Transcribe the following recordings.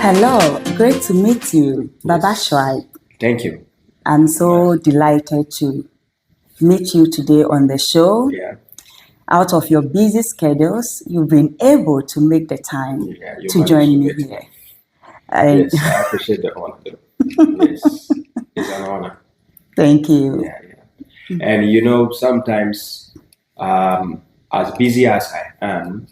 Hello, great to meet you, Baba Shuaib. Thank you. I'm so delighted to meet you today on the show. Yeah. Out of your busy schedules, you've been able to make the time to join me here. Yes, I appreciate the honor. Yes, it's an honor. Thank you. Yeah. And sometimes, as busy as I am,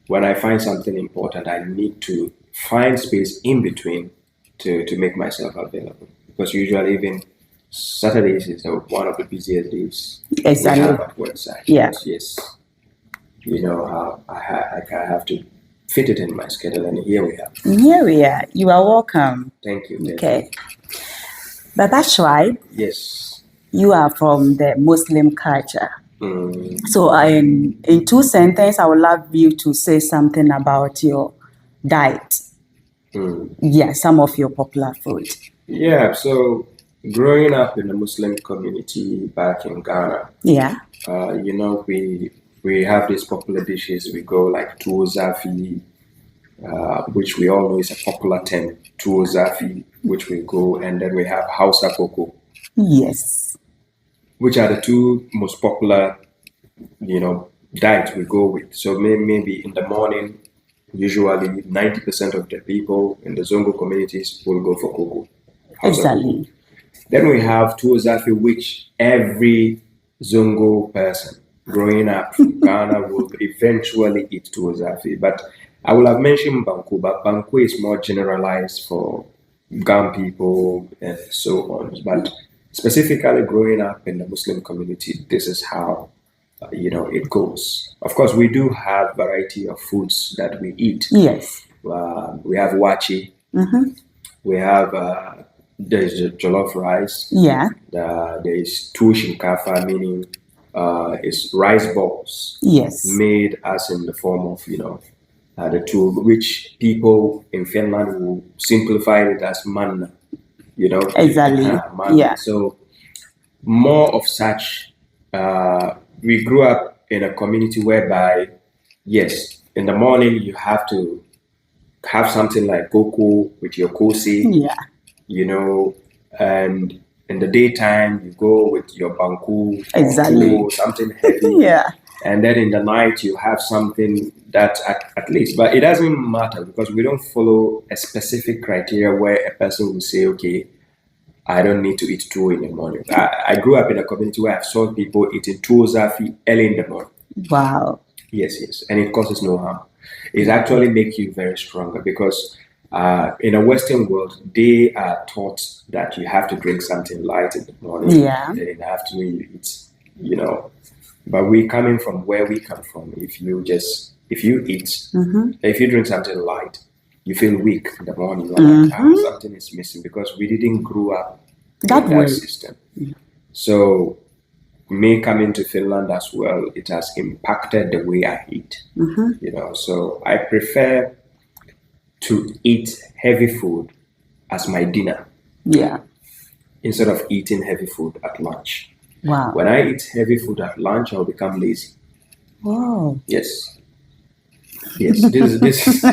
when I find something important, I need to find space in between to make myself available. Because usually, even Saturdays is one of the busiest days Exactly. we have at work side. Yeah. Yes. I have to fit it in my schedule, and here we are. Here we are. You are welcome. Thank you. Okay. Baba Shuaib, Yes. you are from the Muslim culture. So in 2 sentences, I would love you to say something about your diet. Yeah, some of your popular food. Yeah, so growing up in the Muslim community back in Ghana, we have these popular dishes. We go like tuwo zafi, which we all know is a popular term, tuwo zafi, which we go, and then we have Hausa koko. Yes. Which are the two most popular, diets we go with. So maybe in the morning, usually 90% of the people in the Zongo communities will go for koko. Exactly. Koko. Then we have tuwo zafi, which every Zongo person growing up in Ghana will eventually eat tuwo zafi. But I will have mentioned banku, but banku is more generalized for Gan people and so on. But specifically growing up in the Muslim community, this is how it goes. Of course, we do have variety of foods that we eat. Yes. We have wachi. We have there's jollof rice. Yeah. There is tuwo shinkafa, meaning it's rice balls. Yes. Made as in the form of the tuwo, which people in Finland will simplify it as manna. Exactly. Manna. Yeah. So more of such. We grew up in a community whereby, yes, in the morning you have to have something like koko with your kosi. Yeah. And in the daytime you go with your banku. Exactly. Or something heavy. Yeah. And then in the night you have something that at least, but it doesn't matter because we don't follow a specific criteria where a person will say, okay, I don't need to eat tuwo in the morning. I grew up in a community where I saw people eating tuwo zafi early in the morning. Wow. Yes. And it causes no harm. It actually makes you very stronger because in a Western world, they are taught that you have to drink something light in the morning. Yeah. And in the afternoon you eat, But we coming from where we come from, if you eat, if you drink something light, you feel weak in the morning. You're like, something is missing because we didn't grow up in that system. So me coming to Finland as well, it has impacted the way I eat. So I prefer to eat heavy food as my dinner. Yeah. Instead of eating heavy food at lunch. Wow. When I eat heavy food at lunch, I'll become lazy. Wow. Yes. This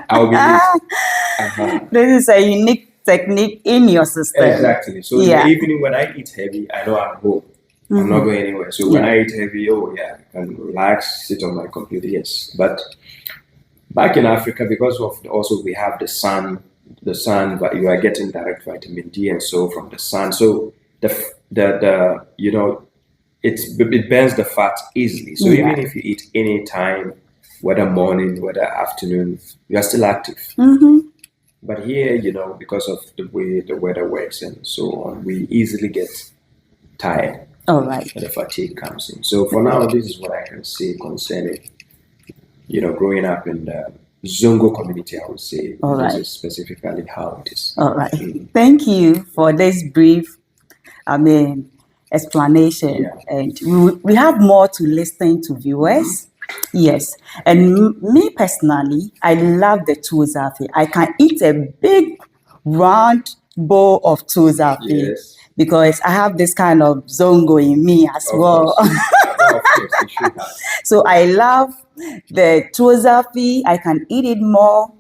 I'll be lazy. This is a unique technique in your system. Exactly. So in the evening when I eat heavy, I know I'm home. I'm not going anywhere. So when I eat heavy, I can relax, sit on my computer. Yes. But back in Africa, because of also we have the sun, but you are getting direct vitamin D and so from the sun. So it burns the fat easily. So even if you eat any time, whether morning, whether afternoon, you are still active. But here, because of the way the weather works and so on, we easily get tired. All right. And the fatigue comes in. So for now, this is what I can say concerning, growing up in the Zongo community, I would say. All right. This is specifically how it is. All right. Thank you for this brief, explanation. Yeah. And we have more to listen to viewers. Yes. And me personally, I love the tuwo zafi. I can eat a big round bowl of tuwo zafi. Yes. Because I have this kind of zongo in me as well. Of course, you should have. So I love the trozafi. I can eat it more.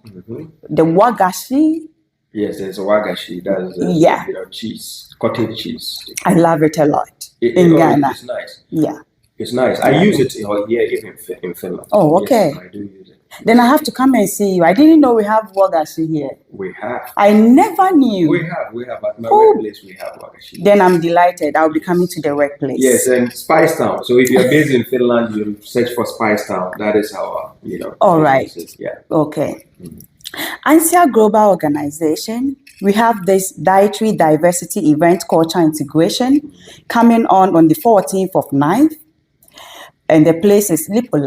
The wagashi. Yes, there's a wagashi. That's Yeah. Cheese, cottage cheese. I love it a lot in Ghana. It's nice. Yeah. It's nice. I use it here even in Finland. Oh, okay. Yes, I do use it. Then I have to come and see you. I didn't know we have wagashi here. We have. I never knew. We have. At my workplace, we have wagashi. Then I'm delighted. I'll be coming to the workplace. Yes, and Spice Town. So if you're based in Finland, you search for Spice Town. That is our, All right. Yeah. Okay. ANSIA Global Organization, we have this Dietary Diversity Event Culture Integration coming on the 14th of 9th. And the place is Lipo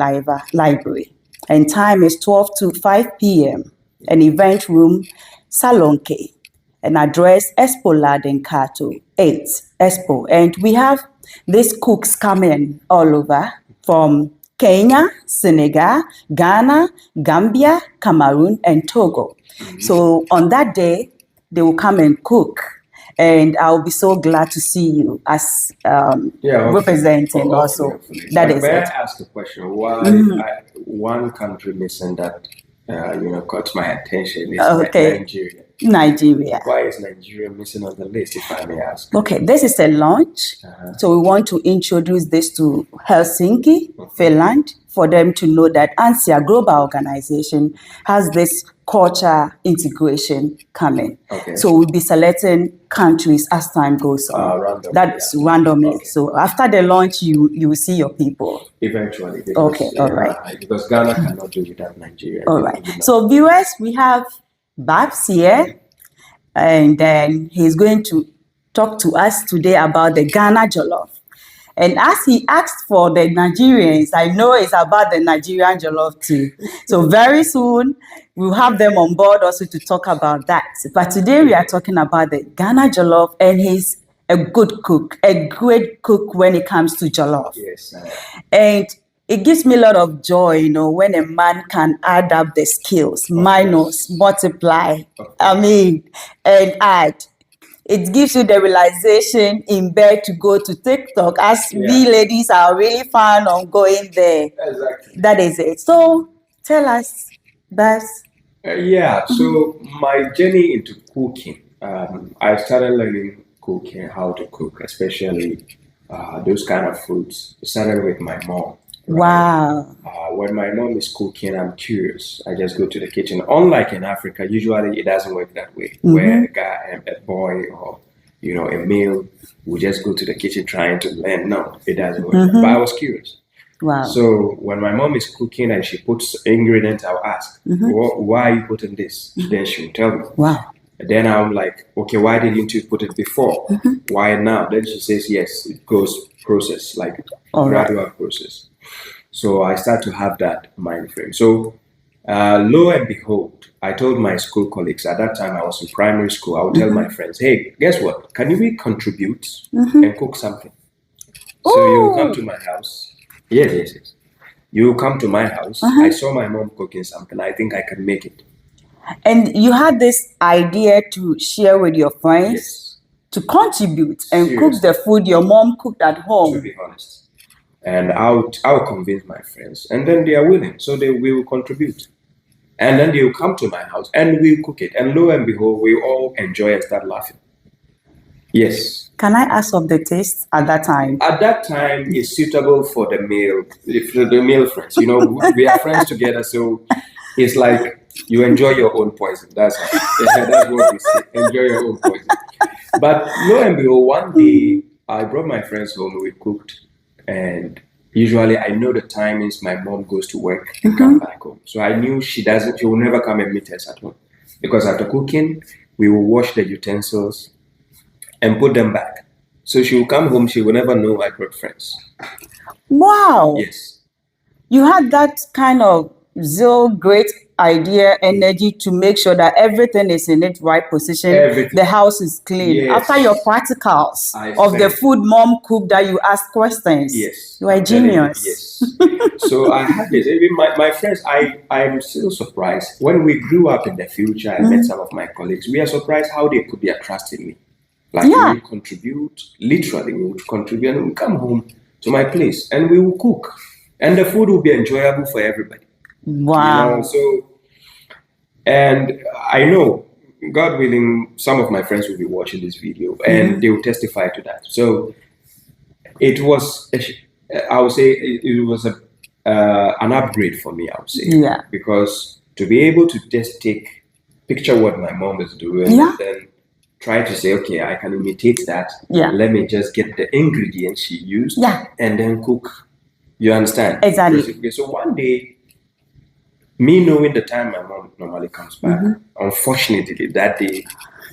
Library. And time is 12 to 5 p.m. An event room, Salon K. An address, Expo Laden Kato, 8, Expo. And we have these cooks coming all over from Kenya, Senegal, Ghana, Gambia, Cameroon, and Togo. So on that day, they will come and cook. And I'll be so glad to see you as representing also. Hopefully. That is May I it. ask a question? Why one country missing that caught my attention is Nigeria. Nigeria. Why is Nigeria missing on the list, if I may ask? Okay, this is a launch. So we want to introduce this to Helsinki, Finland, for them to know that ANSIA Global Organization has this culture integration coming. Okay. So we'll be selecting countries as time goes on. Randomly, That's randomly. Okay. So after the launch, you will see your people. Eventually. Because, Okay, all right. Because Ghana cannot do without Nigeria. All right. So viewers, we have Babs here, and then he's going to talk to us today about the Ghana Jollof. And as he asked for the Nigerians, I know it's about the Nigerian Jollof too. So very soon, we'll have them on board also to talk about that. But today we are talking about the Ghana Jollof, and he's a good cook, a great cook when it comes to Jollof. Yes. And it gives me a lot of joy, when a man can add up the skills, minus, multiply, and add. It gives you the realization in bed to go to TikTok, as we ladies are really fond of going there. Exactly. That is it. So tell us, Bas. So my journey into cooking, I started learning cooking, how to cook, especially those kind of foods. It started with my mom. Right? Wow. When my mom is cooking, I'm curious. I just go to the kitchen. Unlike in Africa, usually it doesn't work that way. Where a boy or a male will just go to the kitchen trying to learn. No, it doesn't work. But I was curious. Wow. So when my mom is cooking and she puts ingredients, I'll ask, why are you putting this? Then she'll tell me. Wow. Then I'm like, okay, why didn't you put it before? Why now? Then she says, yes, it goes process, like gradual process. So I start to have that mind frame. So lo and behold, I told my school colleagues, at that time I was in primary school, I would tell my friends, hey, guess what? Can we contribute and cook something? So you will come to my house. Yes. You will come to my house. I saw my mom cooking something. I think I can make it. And you had this idea to share with your friends, to contribute and cook the food your mom cooked at home. To be honest. And I'll convince my friends, and then they are willing, so we will contribute, and then they will come to my house and we'll cook it, and lo and behold, we all enjoy and start laughing. Yes. Can I ask of the taste at that time? At that time, it's suitable for the male friends. We are friends together, so it's like you enjoy your own poison. That's what we say. Enjoy your own poison. But lo and behold, one day I brought my friends home. We cooked. And usually I know the timings my mom goes to work and come back home. So I knew she will never come and meet us at home. Because after cooking, we will wash the utensils and put them back. So she will come home, she will never know I brought friends. Wow. Yes. You had that kind of great idea, energy to make sure that everything is in its right position. Everything. The house is clean. Yes. After your practicals of the food mom cooked, that you ask questions. Yes. You are genius. Yes. So I had this. Even my friends, I'm still surprised. When we grew up in the future, I met some of my colleagues. We are surprised how they could be trusting me. Like we would contribute, literally we would contribute, and we come home to my place, and we will cook, and the food will be enjoyable for everybody. Wow. So, and I know, God willing, some of my friends will be watching this video, and they will testify to that. So it was, I would say, it was an upgrade for me, I would say. Yeah. Because to be able to just picture what my mom is doing, and then try to say, okay, I can imitate that. Yeah. Let me just get the ingredients she used, and then cook. You understand? Exactly. So one day, me knowing the time my mom normally comes back, unfortunately, that day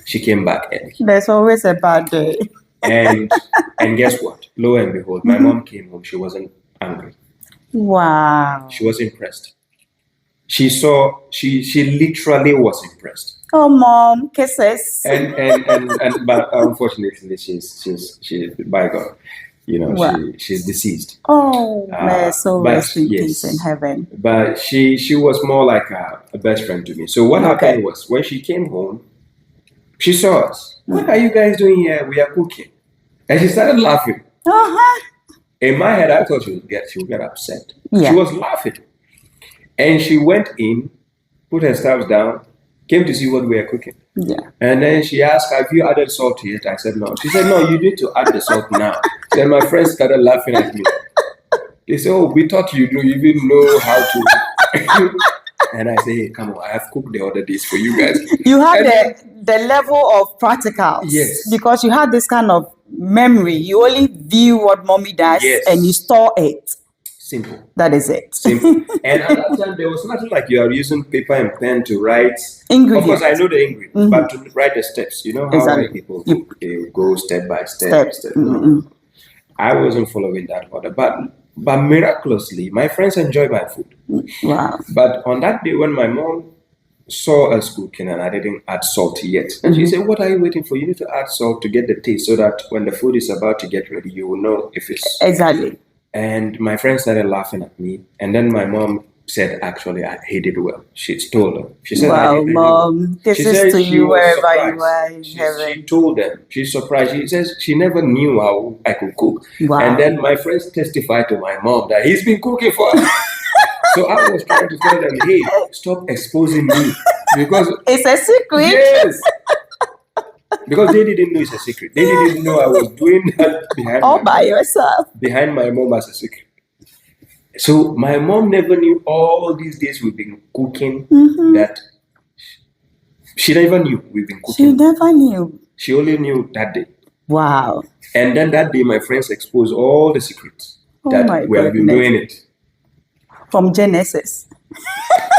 she came back early. There's always a bad day. And guess what? Lo and behold, my mom came home. She wasn't angry. Wow. She was impressed. She literally was impressed. Oh, Mom, kisses. But unfortunately, she's by God, she's deceased. Oh, may so rest in peace in heaven. But she was more like a best friend to me. So what happened was, when she came home, she saw us. What are you guys doing here? We are cooking, and she started laughing. In my head, I thought she would get upset. She was laughing, and she went in, put her stuff down, came to see what we were cooking. And then she asked, have you added salt to it? I said, no. She said, no, you need to add the salt now. Then my friends started laughing at me. They said, oh, we thought you even know how to. And I say, hey, come on, I have cooked the other days for you guys. You had the level of practicals. Yes. Because you had this kind of memory. You only view what mommy does and you store it. Simple. That is it. Simple. And at that time, there was nothing like you are using paper and pen to write ingredients. Of course, I know the ingredients, but to write the steps, you know how people go step by step. I wasn't following that order, but miraculously, my friends enjoy my food. Wow! But on that day, when my mom saw us cooking and I didn't add salt yet, and she said, "What are you waiting for? You need to add salt to get the taste, so that when the food is about to get ready, you will know if it's exactly." And my friends started laughing at me. And then my mom said, actually, I hate it well. She told them. She said, wow, Mom, this is to you wherever you are in heaven. She told them. She's surprised. She says she never knew how I could cook. Wow. And then my friends testified to my mom that he's been cooking for us. So I was trying to tell them, hey, stop exposing me. Because it's a secret. Yes. Because they didn't know it's a secret. They didn't know I was doing that behind my mom as a secret. So my mom never knew all these days we've been cooking that she never knew we've been cooking. She never knew. She only knew that day. Wow. And then that day my friends exposed all the secrets that we have been doing it. From Genesis.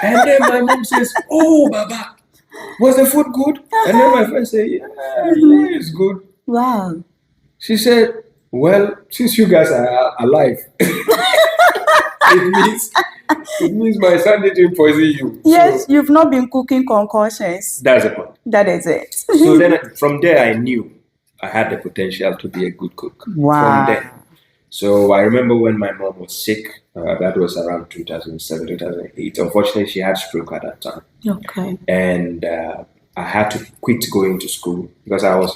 And then my mom says, oh, Baba, was the food good? And then my friend said, yeah, it's good. Wow. She said, well, since you guys are alive, it means my son didn't poison you. Yes, so, you've not been cooking concoctions. That's the point. That is it. So then from there, I knew I had the potential to be a good cook. Wow. From there. So I remember when my mom was sick, that was around 2007, 2008. Unfortunately, she had stroke at that time. Okay. And I had to quit going to school because I was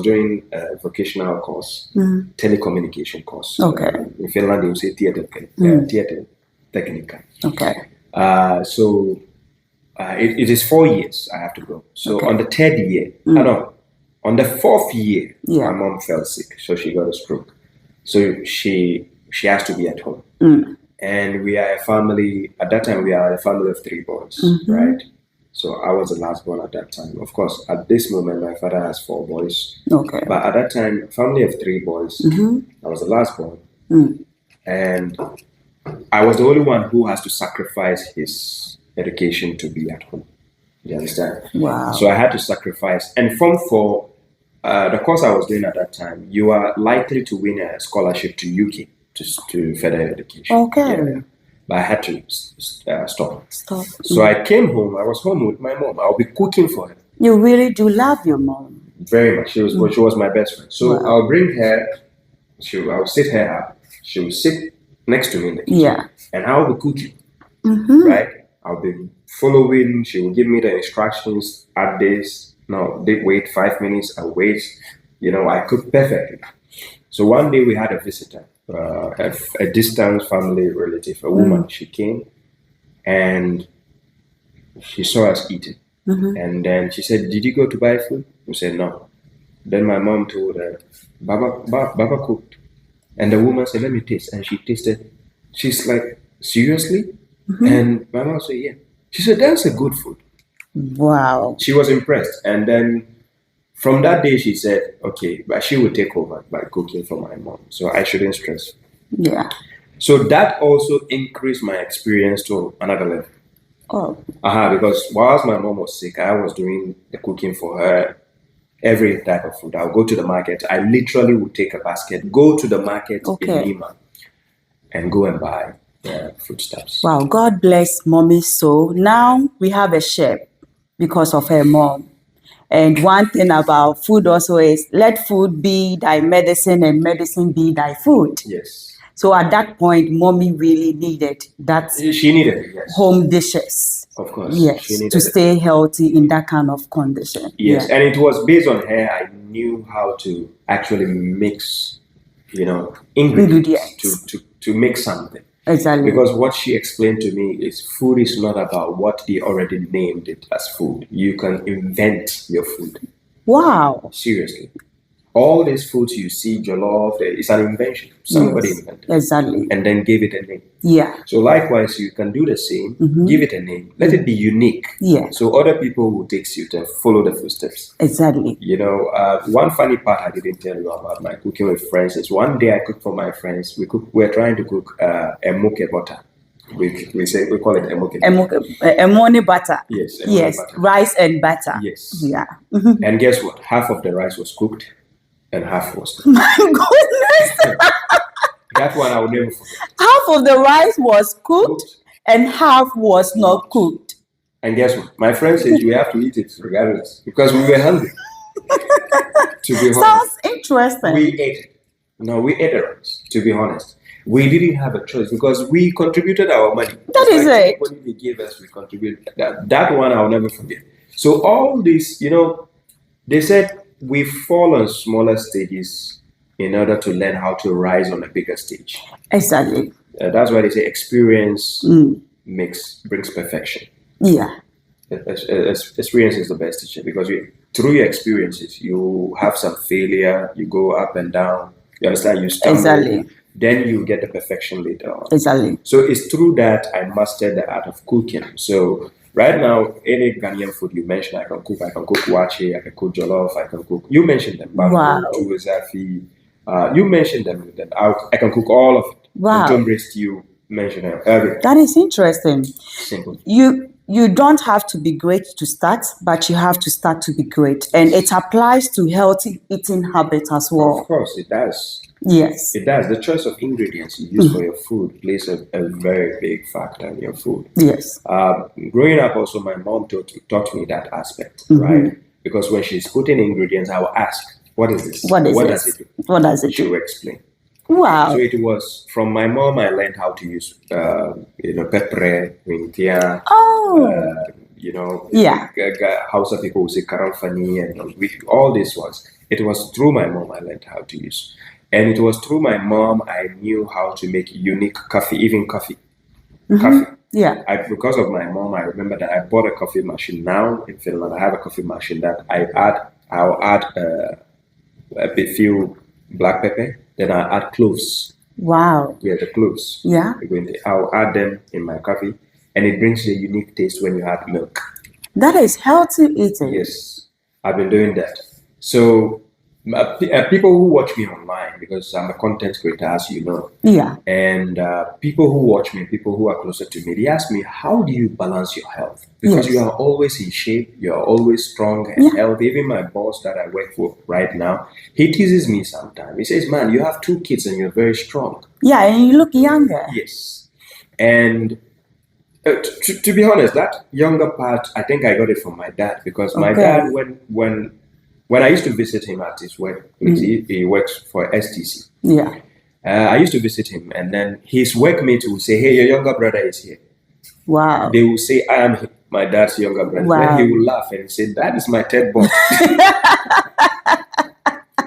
doing a vocational course, telecommunication course. Okay. In Finland, they would say theater technica. Okay. So it is 4 years I have to go. So on the third year, on the fourth year, my mom fell sick, so she got a stroke. So she has to be at home. And we are a family, at that time we are a family of 3 boys, right? So I was the last born at that time. Of course, at this moment, my father has 4 boys. Okay. But at that time, family of 3 boys, I was the last born. And I was the only one who has to sacrifice his education to be at home. You understand? Wow. So I had to sacrifice. And for the course I was doing at that time, you are likely to win a scholarship to UK to further education. Okay. Yeah. But I had to stop. So I came home. I was home with my mom. I'll be cooking for her. You really do love your mom. Very much. She was my best friend. So I'll bring her. I'll sit her up. She will sit next to me in the kitchen. Yeah. And I'll be cooking. Right? I'll be following. She will give me the instructions. Add this. No, wait 5 minutes. I'll wait. I cook perfectly. So one day we had a visitor. a distant family relative, a woman. She came and she saw us eating. And then she said, "Did you go to buy food?" We said, "No." Then my mom told her, Baba cooked. And the woman said, "Let me taste." And she tasted. She's like, "Seriously?" And my mom said, "Yeah." She said, "That's a good food." Wow. She was impressed. And then from that day, she said, okay, but she would take over by cooking for my mom. So I shouldn't stress. Yeah. So that also increased my experience to another level. Oh. Because whilst my mom was sick, I was doing the cooking for her. Every type of food. I'll go to the market. I literally would take a basket, go to the market in Lima, and go and buy foodstuffs. Wow, God bless mommy. So now we have a chef because of her mom. And one thing about food also is let food be thy medicine and medicine be thy food. Yes. So at that point, mommy really needed that. She needed it, yes. Home dishes. Of course. Yes, she needed to stay healthy in that kind of condition. Yes, and it was based on her. I knew how to actually mix, ingredients. To make something. Exactly. Because what she explained to me is food is not about what they already named it as food. You can invent your food. Wow. Seriously. All these foods you see, jollof, it's an invention. Somebody invented it. Exactly. And then gave it a name. Yeah. So likewise, you can do the same, give it a name, let it be unique. Yeah. So other people will take suit and follow the footsteps. Exactly. One funny part I didn't tell you about my cooking with friends is one day I cooked for my friends. We're trying to cook emoke butter. We call it emoke. Emone butter. Yes. Butter. Rice and butter. Yes. Yeah. And guess what? Half of the rice was cooked and half was not. My goodness. That one I will never forget. Half of the rice was cooked and half was not cooked. And guess what? My friend says we have to eat it regardless because we were hungry. To be honest. Sounds interesting. We ate it. No, we ate the rice, to be honest. We didn't have a choice because we contributed our money. That is it. What they gave us, we contributed. That one I'll never forget. So all this, they said we fall on smaller stages in order to learn how to rise on a bigger stage. Exactly. That's why they say experience brings perfection. Yeah. Experience is the best teacher because through your experiences, you have some failure, you go up and down, you understand, you stumble. Exactly. Then you get the perfection later on. Exactly. So it's through that I mastered the art of cooking. So right now, any Ghanaian food you mention, I can cook. I can cook wache, I can cook jollof, I can cook. You mentioned them. Wow. Zafi. You mentioned them. I can cook all of it. Wow. Tombre stew, mention them. Everything. That is interesting. Simple. You don't have to be great to start, but you have to start to be great. And it applies to healthy eating habits as well. Of course, it does. Yes. It does. The choice of ingredients you use for your food plays a very big factor in your food. Yes. Growing up also, my mom taught me that aspect, right? Because when she's putting ingredients, I will ask, what is this? What does it do? What does it do? She will explain. Wow. So it was from my mom I learned how to use, pepper, mintia. Oh. Yeah. Hausa people will say karamfani and all these ones. It was through my mom I learned how to use. And it was through my mom I knew how to make unique coffee, even coffee. Coffee. Yeah. Because of my mom, I remember that I bought a coffee machine now in Finland. I have a coffee machine that I'll add a few black pepper, then I'll add cloves. Wow. Yeah, the cloves. Yeah. I'll add them in my coffee, and it brings a unique taste when you add milk. That is healthy eating. Yes, I've been doing that. So people who watch me online, because I'm a content creator, as you know. Yeah. And people who watch me, people who are closer to me, they ask me, how do you balance your health? Because you are always in shape, you are always strong and healthy. Even my boss that I work for right now, he teases me sometimes. He says, man, you have 2 kids and you're very strong. Yeah, and you look younger. Yes. And to be honest, that younger part, I think I got it from my dad. Because my dad, when I used to visit him at his work, he works for STC. Yeah. I used to visit him, and then his workmate will say, hey, your younger brother is here. Wow. They will say, I am my dad's younger brother. Wow. Then he will laugh and say, that is my third born.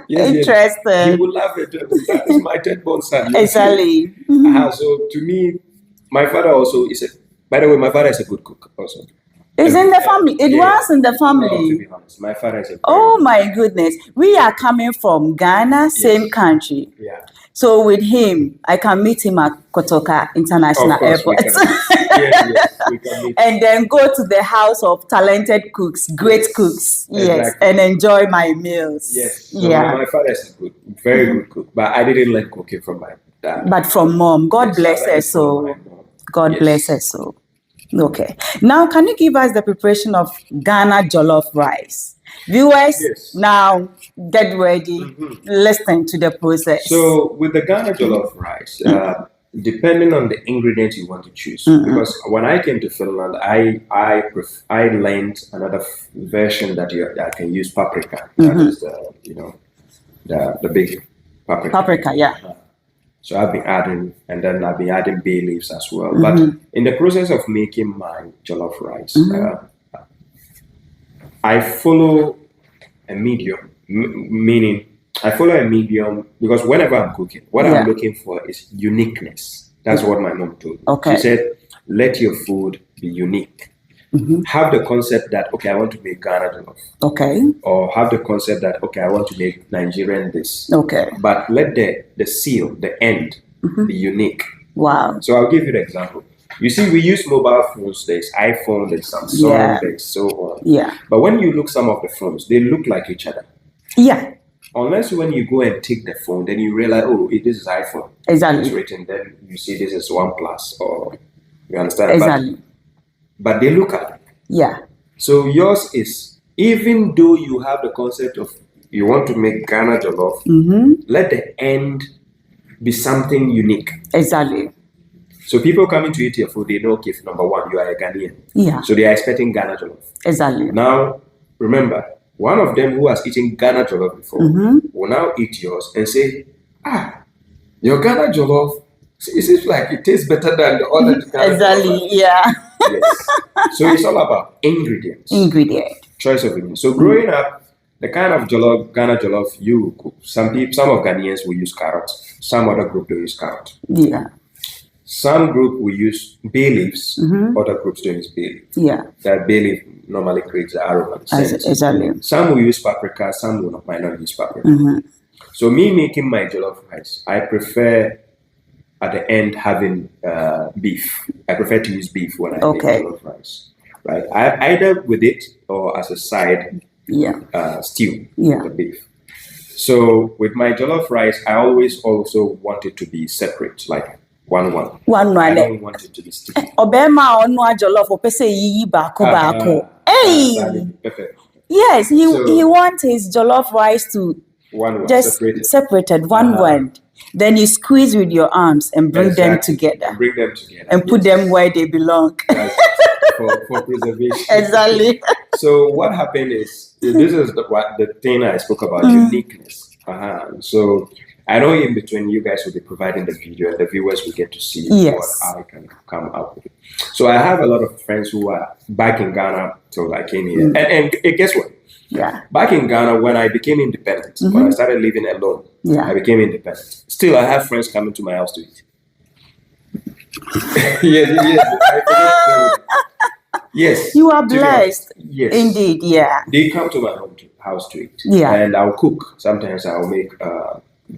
Interesting. He would love it. That's my third-born son. Exactly. So to me, my father also is a. By the way, my father is a good cook also. It's in the family. It was in the family. No, to be honest, my father is a. Oh my goodness. We are coming from Ghana, same country. Yeah. So with him, I can meet him at Kotoka International Airport. Yes, we can meet. And then go to the house of talented cooks, great cooks. Yes, exactly. and enjoy my meals. Yes. So my father is a very good cook, but I didn't learn cooking from my dad. But from mom. God bless her so. God bless her so. Okay. Now, can you give us the preparation of Ghana jollof rice? Viewers, now get ready. Listen to the process. So with the Ghana jollof rice, depending on the ingredients you want to choose, because when I came to Finland, I learned another version that I can use paprika. That is the big paprika. Paprika, yeah. So I've been adding bay leaves as well. But in the process of making my jollof rice, I follow a medium, meaning I follow a medium because whenever I'm cooking, what I'm looking for is uniqueness. That's what my mom told me. Okay. She said, let your food be unique. Have the concept that, okay, I want to make Ghana jollof. Okay. Or have the concept that, okay, I want to make Nigerian this. Okay. But let the seal, the end, be unique. Wow. So I'll give you an example. You see, we use mobile phones. There's iPhone, there's Samsung, there's so on. Yeah. But when you look some of the phones, they look like each other. Yeah. Unless when you go and take the phone, then you realize, oh, this is iPhone. Exactly. It's written, then you see this is OnePlus, or you understand? Exactly. But they look alike. Yeah. So yours is, even though you have the concept of you want to make Ghana jollof, let the end be something unique. Exactly. So people coming to eat your food, they know, okay, number one, you are a Ghanaian. Yeah. So they are expecting Ghana jollof. Exactly. Now, remember, one of them who has eaten Ghana jollof before will now eat yours and say, your Ghana jollof, it seems like it tastes better than the other Ghana exactly, jollof. Yeah. Yes. So it's all about ingredients. Choice of ingredients. So growing up, the kind of jollof, Ghana jollof you cook, some of Ghanaians will use carrots. Some other group will use carrot. Yeah. Some group will use bay leaves. Other groups don't use bay leaf. Yeah. That bay leaf normally creates the aroma. Exactly. Some will use paprika. Some might not use paprika. So me making my jollof rice, I prefer at the end having beef. I prefer to use beef when I make jollof rice. Right. Either with it or as a side. Stew. The beef. So with my jollof rice, I always also want it to be separate, like one. I don't want it to be sticky. Obema onwa jollof opese yiyi bako. Hey. Yes, he wants his jollof rice to just separated one. Then you squeeze with your arms and bring them together. And put them where they belong. For preservation. Exactly. So what happened is, this is the thing I spoke about, uniqueness. So I know in between you guys will be providing the video and the viewers will get to see what I can come up with. So I have a lot of friends who are back in Ghana till I came here. And guess what? Yeah. Back in Ghana, when I became independent, when I started living alone, I became independent. Still, I have friends coming to my house to eat. Yes. You are blessed. Yes. Indeed, yeah. They come to my house to eat. Yeah. And I'll cook. Sometimes I'll make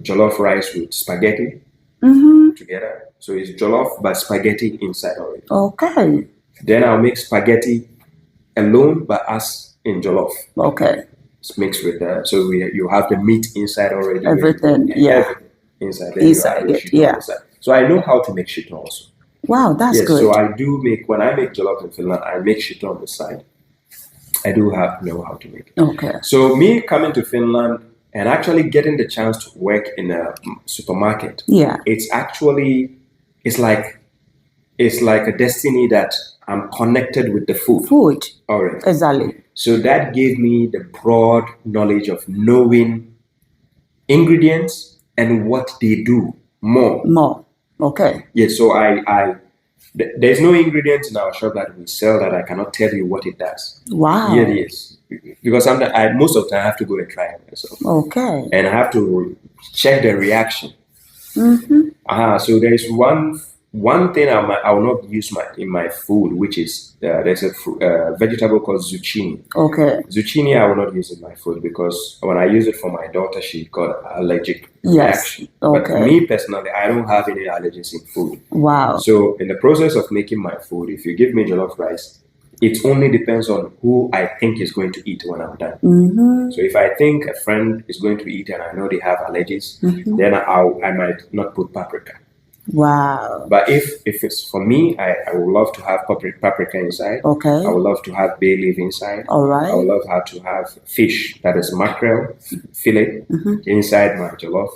jollof rice with spaghetti together. So it's jollof, but spaghetti inside already. Okay. Then I'll make spaghetti alone, but as in jollof. Okay. It's mixed with that. So you have the meat inside already. Everything, everything inside. Then inside it, inside. So I know how to make shito also. Wow, that's good. So I do make, when I make jollof in Finland, I make shito on the side. I do know how to make it. Okay. So me coming to Finland and actually getting the chance to work in a supermarket. Yeah. It's like a destiny that I'm connected with the food. Already. Exactly. So that gave me the broad knowledge of knowing ingredients and what they do more. Okay. Yes. So there's no ingredients in our shop that we sell that I cannot tell you what it does. Wow. Here it is. because sometimes most of the time I have to go and try it myself. Okay. And I have to check the reaction. So there is one thing I will not use in my food, which is there's a vegetable called zucchini. Okay. Zucchini I will not use in my food because when I use it for my daughter, she got allergic reaction. Okay. But me personally, I don't have any allergies in food. Wow. So in the process of making my food, if you give me jollof rice, it only depends on who I think is going to eat when I'm done. So if I think a friend is going to eat and I know they have allergies, then I might not put paprika. Wow. But if it's for me, I would love to have paprika inside. Okay. I would love to have bay leaf inside. All right. I would love to have fish, that is mackerel fillet, inside my jollof.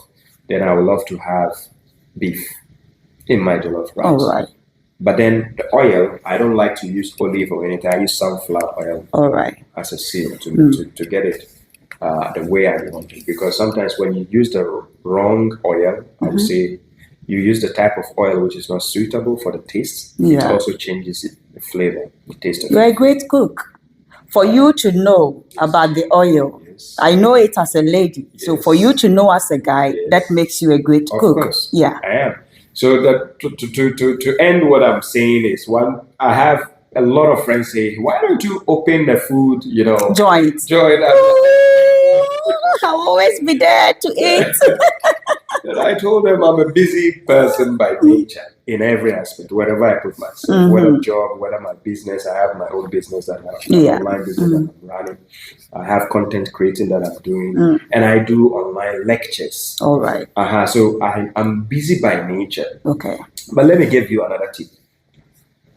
Then I would love to have beef in my jollof rice. All right. But then the oil, I don't like to use olive or anything. I use sunflower oil. All right. As a seal to get it the way I want it. Because sometimes when you use the wrong oil, I would say you use the type of oil which is not suitable for the taste. It also changes the flavor, the taste of it. You're a great cook. For you to know about the oil, I know it as a lady. So for you to know as a guy, that makes you a great cook. Of course, yeah, I am. So to end what I'm saying is, I have a lot of friends say, why don't you open the food, joint. I'll always be there to eat. And I told them I'm a busy person by nature in every aspect, wherever I put myself, whether job, whether my business. I have my own business that online business that I'm running. I have content creating that I'm doing, and I do online lectures. All right. So I'm busy by nature. Okay. But let me give you another tip.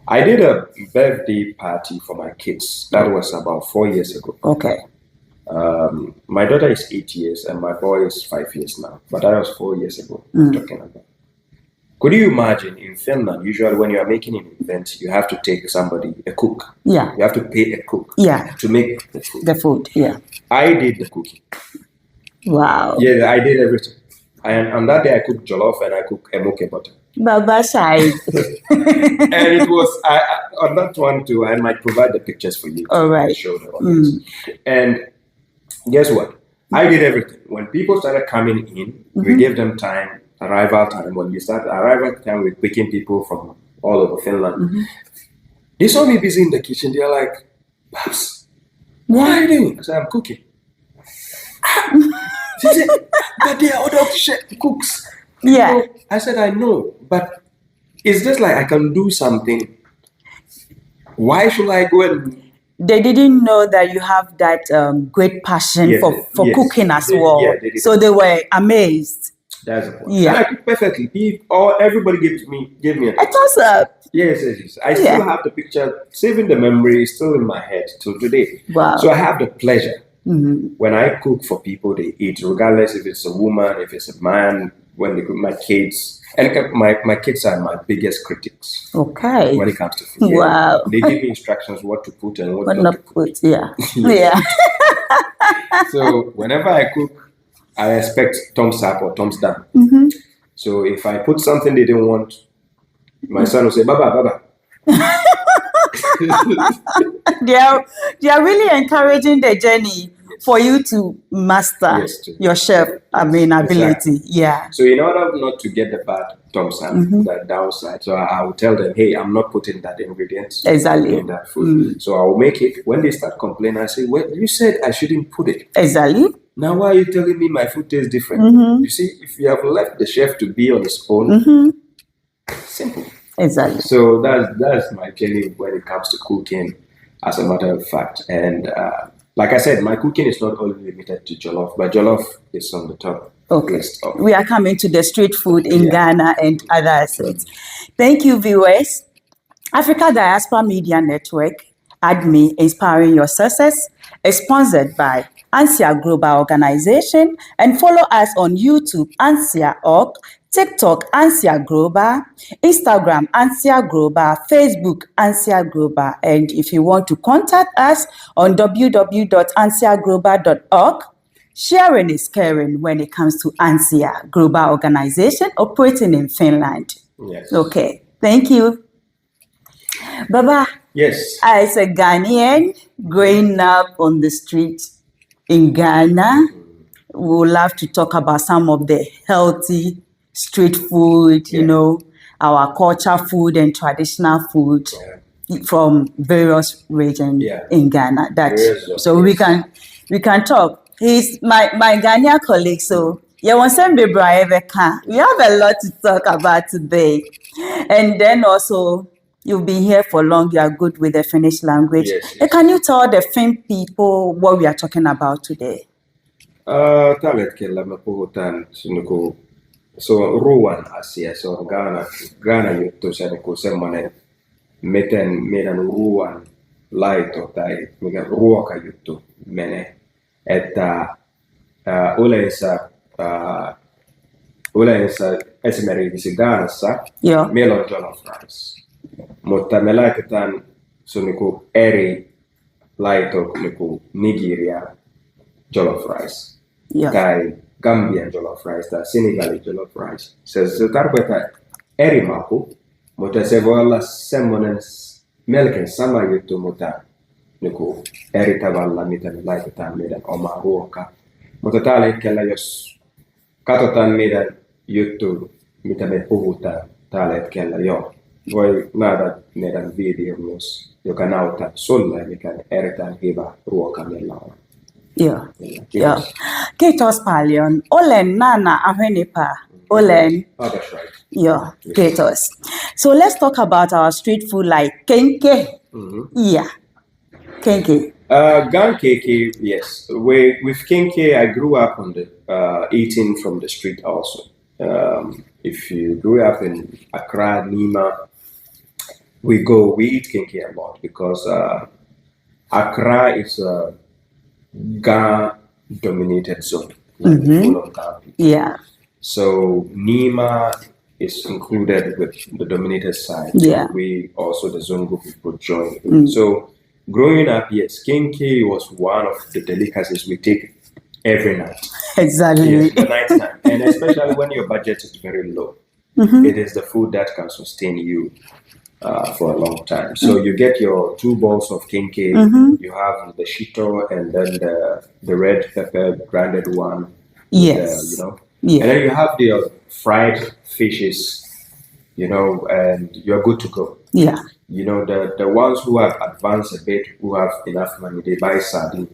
I did a birthday party for my kids. That was about 4 years ago. Okay. My daughter is 8 years and my boy is 5 years now. But that was 4 years ago I'm talking about. Could you imagine in Finland, usually when you are making an event, you have to take somebody, a cook. Yeah. You have to pay a cook to make the food. The food, yeah. I did the cooking. Wow. Yeah, I did everything. And on that day, I cooked jollof and I cooked emoke butter. Baba side. And it was, on that one too, I might provide the pictures for you. All right. Show the audience. And guess what? I did everything. When people started coming in, we gave them time, arrival time. When we started arrival time, we're picking people from all over Finland. They saw me busy in the kitchen. They're like, Babs, what are you doing? I said, I'm cooking. She said, but there are other cooks. Yeah. I said, I know, but it's just like I can do something. Why should I go and... They didn't know that you have that great passion for cooking as well. Yeah, so they were amazed. That's the point. Yeah. And I cook perfectly. Everybody gave me a thumbs up. Yes. I still have the picture, saving the memory, still in my head till today. Wow. So I have the pleasure. When I cook for people, they eat, regardless if it's a woman, if it's a man, when they cook, my kids. And my kids are my biggest critics. Okay. When it comes to food. Wow. They give me instructions what to put and what not to put. Yeah. Yeah. So whenever I cook, I expect thumbs up or thumbs down. So if I put something they didn't want, my son will say, Baba. They are really encouraging the journey for you to master your chef ability. Exactly. Yeah. So in order not to get the bad thumbs up, that downside, so I will tell them, hey, I'm not putting that ingredient in that food. So I will make it. When they start complaining, I say, well, you said I shouldn't put it. Exactly. Now why are you telling me my food tastes different? You see, if you have left the chef to be on his own, simple. Exactly. So that's my journey when it comes to cooking, as a matter of fact. And like I said, my cooking is not only limited to jollof, but jollof is on the top. Okay. We are coming to the street food in Ghana and other assets. Thank you, viewers. Africa Diaspora Media Network, ADMI, Inspiring Your Success, is sponsored by ANSIA Global Organization, and follow us on YouTube, ANSIA.org, TikTok, ANSIA Global, Instagram, ANSIA Global, Facebook, ANSIA Global. And if you want to contact us on www.ansiaglobal.org, sharing is caring when it comes to ANSIA Global Organization operating in Finland. Yes. Okay, thank you. Baba, Yes. as a Ghanaian growing up on the street in Ghana, we would love to talk about some of the healthy street food, you know, our culture food and traditional food from various regions in Ghana. So we can talk. He's my Ghanaian colleague, so we have a lot to talk about today. And then also, you've been here for long, you are good with the Finnish language. Can you tell the Finn people what we are talking about today? Tällä hetkellä me puhutaan se on ruoan asia, se on Ghana juttu, se on semmoinen, miten meidän ruoan laito tai mikä ruokajuttu menee, että yleensä esimerkiksi Ghanassa meillä on jollof rice, mutta me laitetaan se on eri laito kuin Nigeria jollof rice tai Gambian jollof rice tai Senegalin jollof rice. Se tarkoittaa eri maku, mutta se voi olla semmoinen melkein sama juttu, mutta eri tavalla, miten me laitetaan meidän omaa ruokaa. Mutta tällä hetkellä, jos katsotaan meidän juttu, mitä me puhutaan tällä hetkellä, voi nähdä meidän video myös, joka näyttää sulle, mikä on erittäin hyvä ruoka meillä on. Joo. Kiitos paljon. Olen Nana Ahenipa. Olen. Oh, that's right. Yeah, kiitos. So let's talk about our street food like kenke. Yeah, kenke. Gankeke, yes. With kenke, I grew up on the eating from the street also. If you grew up in Accra, Nima, we eat kenke a lot because Accra is a Ghana-dominated zone, full of Ghana people. Yeah. So Nima is included with the dominated side. Yeah. We also, the Zongo people, join. So growing up, yes, kenke was one of the delicacies we take every night. Exactly. Yes, the night time. And especially when your budget is very low. It is the food that can sustain you for a long time. So you get your 2 bowls of kenke, you have the shito and then the red pepper grinded one. Yes. And then you have the fried fishes, and you're good to go. Yeah. The ones who have advanced a bit, who have enough money, they buy sardine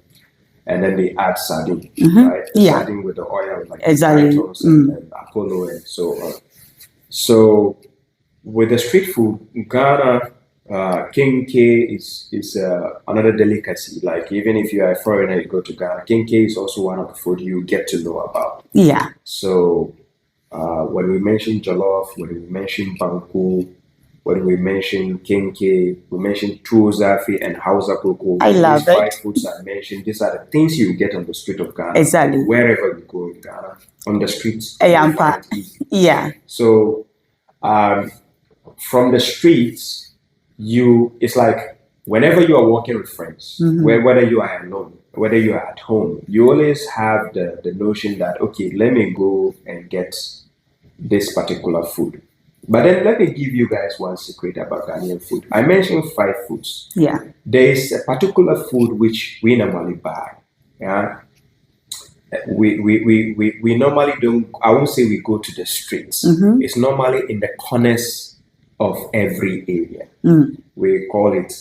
and then they add sardine, right? Sardine with the oil, like Titus and Apollo and so on. So with the street food, Ghana, kenke is another delicacy. Like even if you are a foreigner, you go to Ghana, kenke is also one of the food you get to know about. Yeah. So when we mention jollof, when we mention banku, when we mention kenke, we mention tuozafi and hausa koko. I love These 5 foods I mentioned, these are the things you get on the street of Ghana. Exactly. Wherever you go in Ghana, on the streets. Yeah. So from the streets, it's like whenever you are walking with friends, whether you are alone, whether you are at home, you always have the notion that, okay, let me go and get this particular food. But then let me give you guys one secret about Ghanaian food. I mentioned 5 foods. Yeah. There is a particular food which we normally buy. Yeah. We normally don't, I won't say we go to the streets. It's normally in the corners of every area. We call it,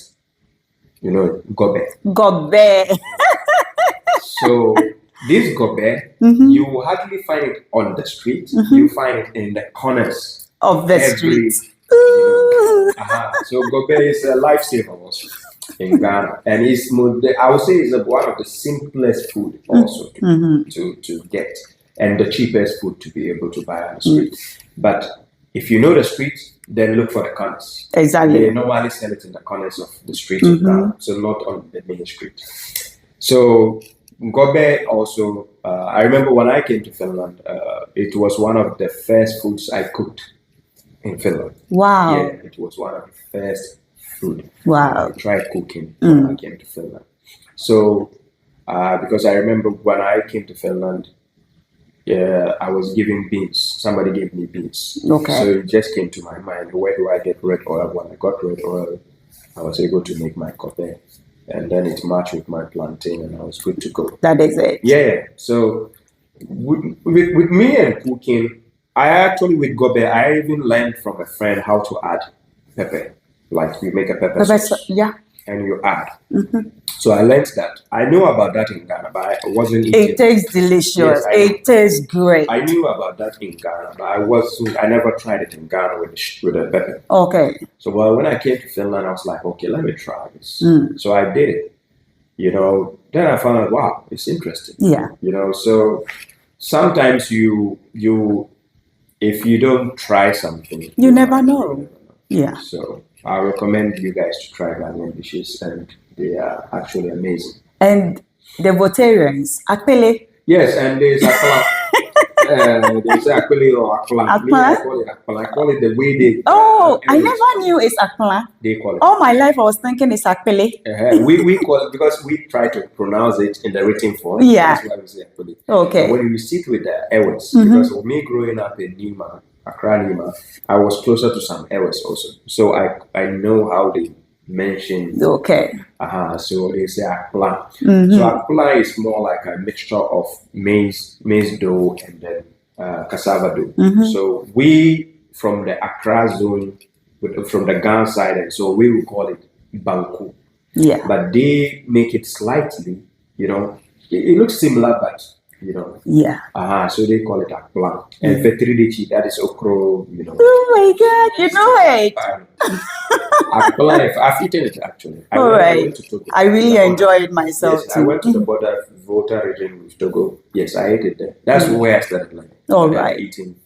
gobe. Gobe. So this gobe, you hardly find it on the street. You find it in the corners of the streets. So gobe is a lifesaver also in Ghana, and I would say it's one of the simplest food also to get, and the cheapest food to be able to buy on the street. But if you know the streets, then look for the corners. Exactly. They normally sell it in the corners of the streets of Ghana, so not on the main street. So gobe also, I remember when I came to Finland, it was one of the first foods I cooked in Finland. Wow. Yeah, it was one of the first food. Wow. I tried cooking when I came to Finland. So, because I remember when I came to Finland, I was given beans. Somebody gave me beans. Okay. So it just came to my mind, where do I get red oil? When I got red oil, I was able to make my kope, and then it matched with my plantain, and I was good to go. That is it. Yeah. So with me and cooking, I actually with gobe, I even learned from a friend how to add pepper. Like you make a pepper sauce, Yeah, and you add. So I learned that. I knew about that in Ghana, but I wasn't eating. It tastes delicious. Yes, it tastes great. I knew about that in Ghana, but I never tried it in Ghana with the pepper. Okay. So when I came to Finland, I was like, okay, let me try this. So I did it. Then I found out, wow, it's interesting. Yeah. So sometimes if you don't try something, you never know. Yeah. So I recommend you guys to try Ghanaian dishes, and they are actually amazing. And the Votarians, akpele. Yes, and there's akpala. There's akpele or akpala. I call it the way they. I never knew it's akpala. They call it. All my life I was thinking it's akpele. We call it because we try to pronounce it in the written form. Yeah. That's why we say akpele. Okay. But when you sit with the Ewes, because of me growing up in Nima, Accra Nima, I was closer to some Ewes also. So I know how they mention. Okay. So they say akpla. So akpla is more like a mixture of maize dough and then cassava dough. So we from the Accra zone, from the Ghana side, and so we will call it banku. Yeah. But they make it slightly, it looks similar, but yeah. So they call it akpla. And fetridichi, that is okro, Oh my God, you know it. Akpla, I've eaten it actually. I went to Togo. I really enjoyed it myself yes, too. I went to the border Volta region with Togo. Yes, I ate it there. That's where I started learning. Eating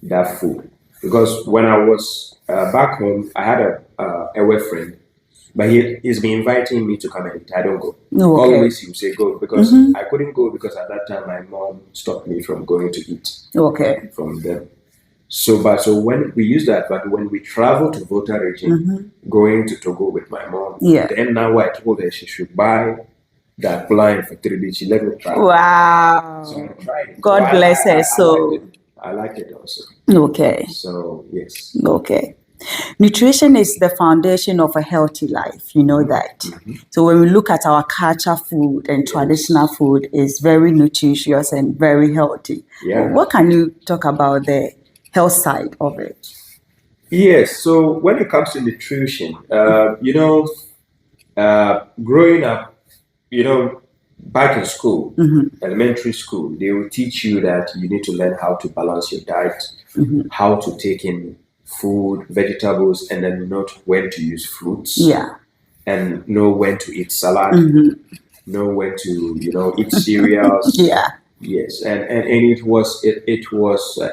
that food. Because when I was back home, I had a friend, but he's been inviting me to come and eat. I don't go. Always he would say go, because I couldn't go because at that time my mom stopped me from going to eat. Okay. From them. So when we use that, but when we travel to Volta region, going to Togo with my mom, then now I told her she should buy that blind for 3D. She let me try. Wow. So I tried it. God bless her. I liked it also. Okay. So yes. Okay. Nutrition is the foundation of a healthy life. You know that. So when we look at our culture food and traditional food, is very nutritious and very healthy. Yeah. What can you talk about the health side of it? Yes. So when it comes to nutrition, growing up, back in school, elementary school, they will teach you that you need to learn how to balance your diet, how to take in food, vegetables, and then note when to use fruits. Yeah. And know when to eat salad, know when to, eat cereals. Yeah. Yes. And it was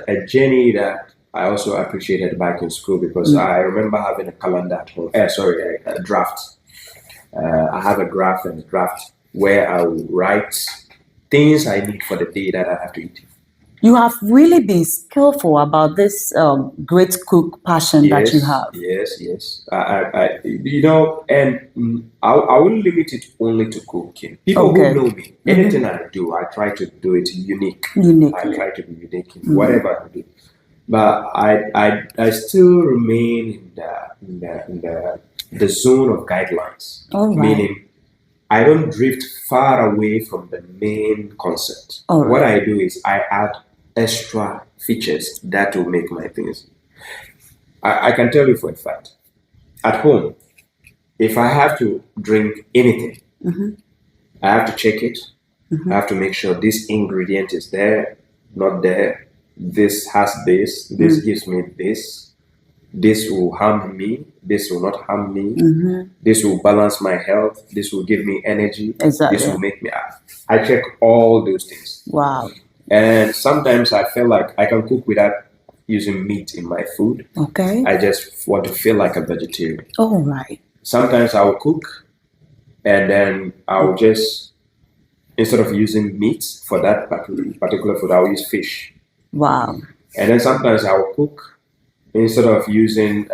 a journey that I also appreciated back in school, because I remember having a calendar at home. A draft. I have a graph and a draft where I will write things I need for the day that I have to eat. You have really been skillful about this great cook passion that you have. Yes. I wouldn't limit it only to cooking. People who know me, anything I do, I try to do it unique. I try to be unique in whatever I do. But I still remain in the zone of guidelines. All right. Meaning, I don't drift far away from the main concept. Right. What I do is I add extra features that will make my things. I can tell you for a fact, at home, if I have to drink anything, I have to check it. I have to make sure this ingredient is there, not there. This has this. This gives me this. This will harm me. This will not harm me. This will balance my health. This will give me energy. Exactly. This will make me. I check all those things. Wow. And sometimes I feel like I can cook without using meat in my food. Okay. I just want to feel like a vegetarian. All right. Sometimes I will cook, and then I will just, instead of using meat for that particular food, I will use fish. Wow. And then sometimes I will cook, instead of using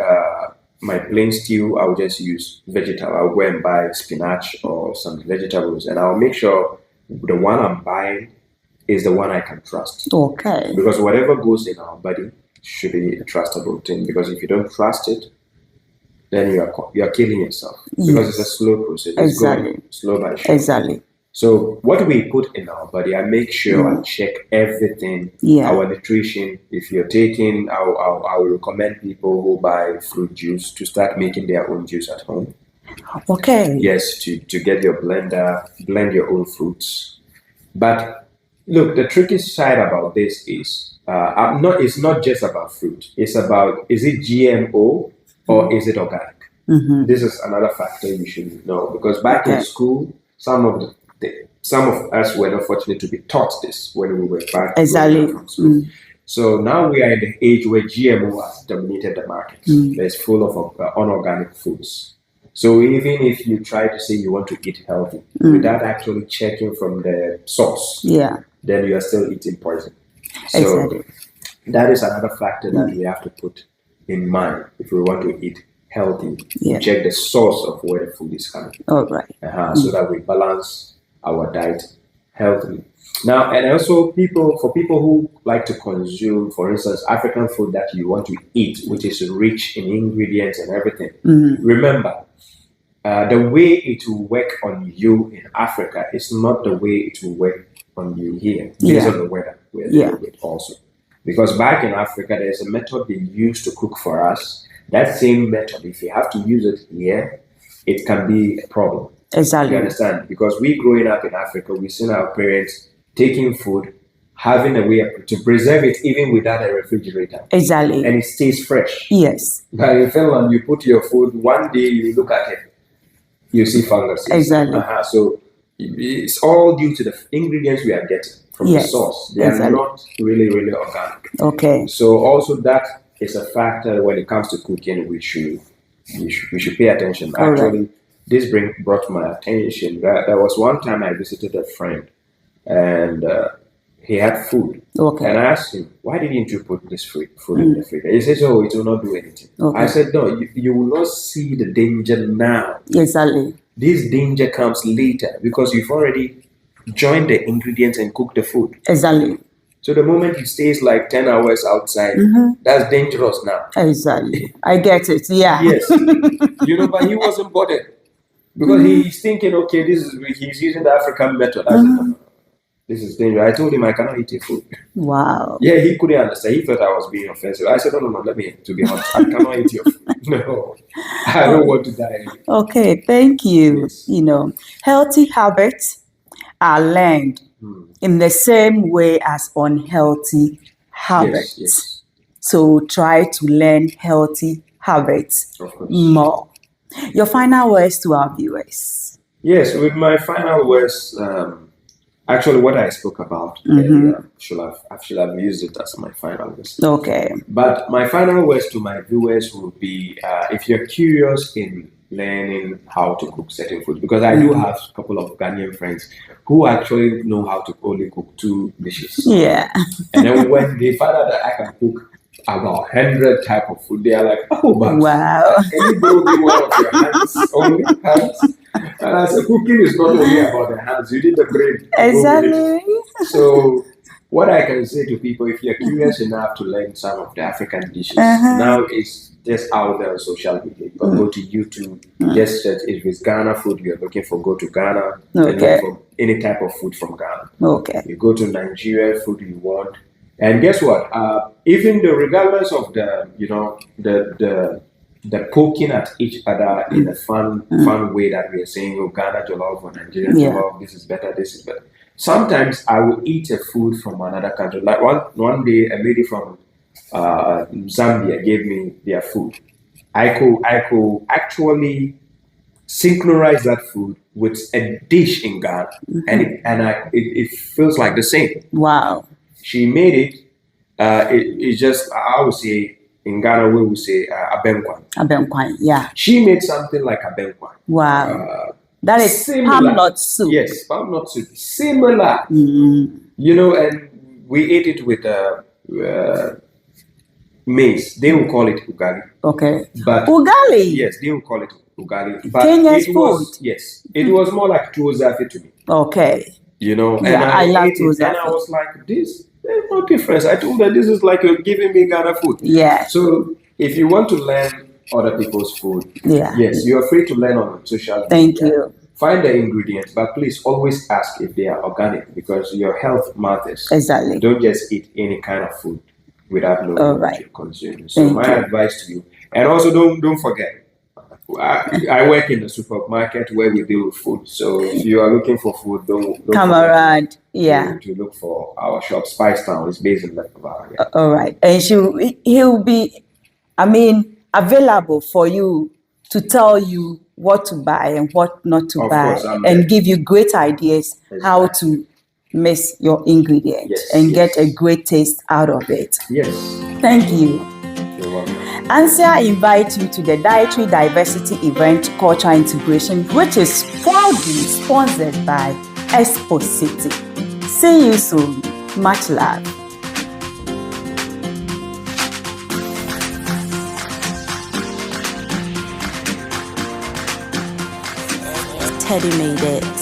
my plain stew, I will just use vegetable. I'll go and buy spinach or some vegetables, and I'll make sure the one I'm buying is the one I can trust. Okay. Because whatever goes in our body should be a trustable thing. Because if you don't trust it, then you're killing yourself because it's a slow process. It's going slow by slow. Exactly. So what we put in our body, I make sure I check everything. Our nutrition. If you're taking, I will recommend people who buy fruit juice to start making their own juice at home. Okay. Yes, to get your blender, blend your own fruits. But look, the tricky side about this is it's not just about fruit. It's about, is it GMO or is it organic? This is another factor you should know, because back in school, some of us were not fortunate to be taught this when we were back from school. So now we are in the age where GMO has dominated the market. It's full of unorganic foods. So even if you try to say you want to eat healthy without actually checking from the source, then you are still eating poison. So that is another factor that we have to put in mind if we want to eat healthy. Check the source of where the food is coming. All right. So that we balance our diet healthily. Now, and also for people who like to consume, for instance, African food that you want to eat, which is rich in ingredients and everything. Remember, the way it will work on you in Africa is not the way it will work on you here, based on the weather we're dealing with also. Because back in Africa, there's a method they use to cook for us. That same method, if you have to use it here, it can be a problem. Exactly. You understand? Because we growing up in Africa, we've seen our parents taking food, having a way to preserve it even without a refrigerator. Exactly. And it stays fresh. Yes. But in Finland, you put your food, one day you look at it, you see fungus. Exactly. So it's all due to the ingredients we are getting from the source. They are not really, really organic. Okay. So also that is a factor when it comes to cooking. We should pay attention. Actually, this brought my attention. There was one time I visited a friend, and he had food. Okay. And I asked him, why didn't you put this food in the fridge? He says, oh, it will not do anything. Okay. I said, no, you will not see the danger now. Exactly. This danger comes later because you've already joined the ingredients and cooked the food. Exactly. So the moment he stays like 10 hours outside, that's dangerous now. Exactly. I get it. Yeah. Yes. But he wasn't bothered. Because he's thinking, okay, he's using the African method. I said, no, this is dangerous. I told him I cannot eat your food. Wow. Yeah, he couldn't understand. He thought I was being offensive. I said, no, to be honest, I cannot eat your food. No, I don't want to die. Okay, thank you. Yes. Healthy habits are learned in the same way as unhealthy habits. Yes. So try to learn healthy habits more. Your final words to our viewers. Yes, with my final words, actually what I spoke about, I should have used it as my final words. Okay. But my final words to my viewers would be, if you're curious in learning how to cook certain foods, because I do have a couple of Ghanaian friends who actually know how to only cook 2 dishes. Yeah. And then when they find out that I can cook about 100 type of food, they are like, oh, but wow. Can you go give one of your hands, only hands? And I said, cooking is not only about the hands, you need the brain. Exactly. So what I can say to people, if you're curious enough to learn some of the African dishes, now it's just out there on social media. But go to YouTube, just search if it's Ghana food you're looking for, go to Ghana and look for any type of food from Ghana. Okay. You go to Nigeria food you want. And guess what? Even regardless of the poking at each other in a fun way that we are saying, oh, Ghana jollof or Nigerian jollof, this is better, this is better. Sometimes I will eat a food from another country. Like one day, a lady from Zambia gave me their food. I could actually synchronize that food with a dish in Ghana, and it feels like the same. Wow. She made it. It's just, I would say, in Ghana, we would say abenkwan. Abenkwan, yeah. She made something like abenkwan. Wow. That is palm nut soup. Yes, palm nut soup. Similar. And we ate it with maize. They will call it ugali. Okay. But ugali? Yes, they will call it ugali. But Kenya's food? It was more like tuozafi to me. Okay. And I love tuozafi. And I was like, there's no difference. I told her this is like you're giving me Ghana food. Yeah. So if you want to learn other people's food. Yeah. Yes, you are free to learn on social media. Thank you. Find the ingredients, but please always ask if they are organic because your health matters. Exactly. Don't just eat any kind of food without knowing what you're consuming. So Thank my you. advice to you, and also don't forget, I work in the supermarket where we deal with food. So if you are looking for food, don't Comrade, yeah. To look for our shop. Spice Town is based in Lebanon. Yeah. All right. And he'll be, available for you to tell you what to buy and what not to buy, and give you great ideas how to mix your ingredients and get a great taste out of it. Yes. Thank you. You're welcome. ANSIA invites you to the Dietary Diversity Event Culture Integration, which is proudly sponsored by Expo City. See you soon. Much love. Teddy made it.